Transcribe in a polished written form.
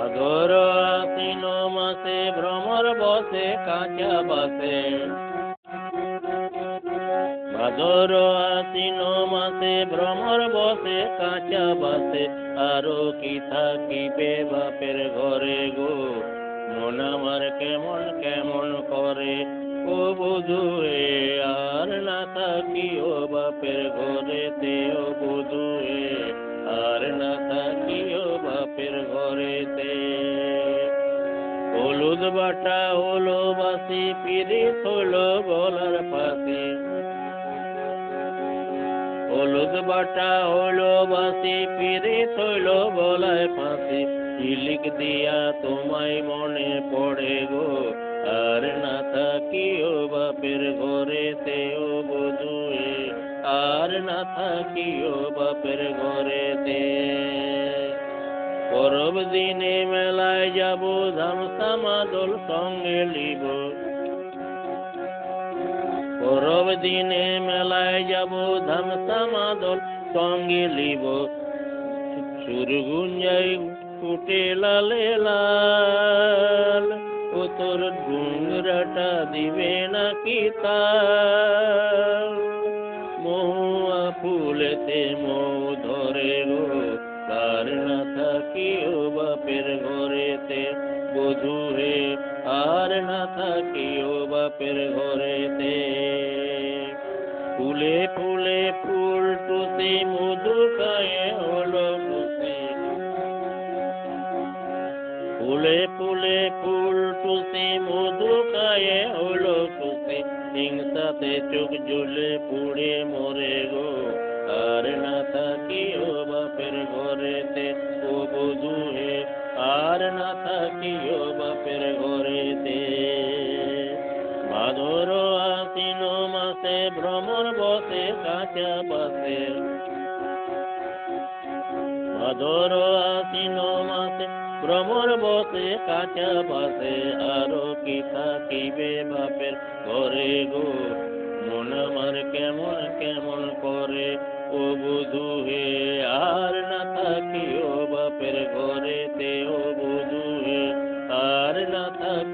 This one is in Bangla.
ভাদর আশ্বিন মাসে ভ্রমর বসে কাঁচা বাসে। ভাদর আশ্বিন মাসে ভ্রমর বসে কাঁচা বাসে। আরো কি থাকিবে বাপের ঘরে গো, মন আমার কেমন কেমন করে। ও বধূয়ে আর না থাকিও বাপের ঘরেতে, ও বধূয়ে আর না থাকিও বাপের ঘরেতে। হলুদ বাটা হলো বাসি, পিরিত হলো গলার ফাঁসি। হলুদ বাটা হলো বাসি, পিরিত হলো গলায় ফাঁসি। ঝিলিক দিয়া তোমায় মনে পড়ে গো, আর না থাকিও বাপের ঘরেতে, ও বধূয়ে আর না থাকিও বাপের ঘরেতে। পরব দিনে মেলায় যাব, ধামসা মাদল সঙ্গে লিব। পরব দিনে মেলায় যাব, ধামসা মাদল সঙ্গে লিব। সুরগুঞ্জাই ফুটে লালে লাল, ও তোর ঘুংরাটা দিবে নাকি তাল। মহুয়া ফুলেতে মৌ ধরে গো, আর না থাকিও বাপের ঘরেতে, বধূয়ে আর না থাকিও বাপের ঘরেতে। ফুলে ফুলে ফুল টুসি, মধু খায়ে হলো খুশি। ফুলে ফুলে ফুল টুসি, মধু খায়ে হলো খুশি। হিংসাতে চোখ জ্বলে পুড়ে মরে গো, আর না থাকিও বাপের ঘরেতে, ও বধূয়ে আর না থাকিও বাপের ঘরেতে। ভাদর আশ্বিন মাসে ভ্রমর বসে কাঁচা বাসে। ভাদর আশ্বিন মাসে ভ্রমর বসে কাঁচা বাসে। আরো কি থাকিবে বাপের ঘরে গো, মন আমার কেমন কেমন করে। ও বধূয়ে আর না থাকিও বাপের ঘরেতে, ও বধূয়ে আর না থাকিও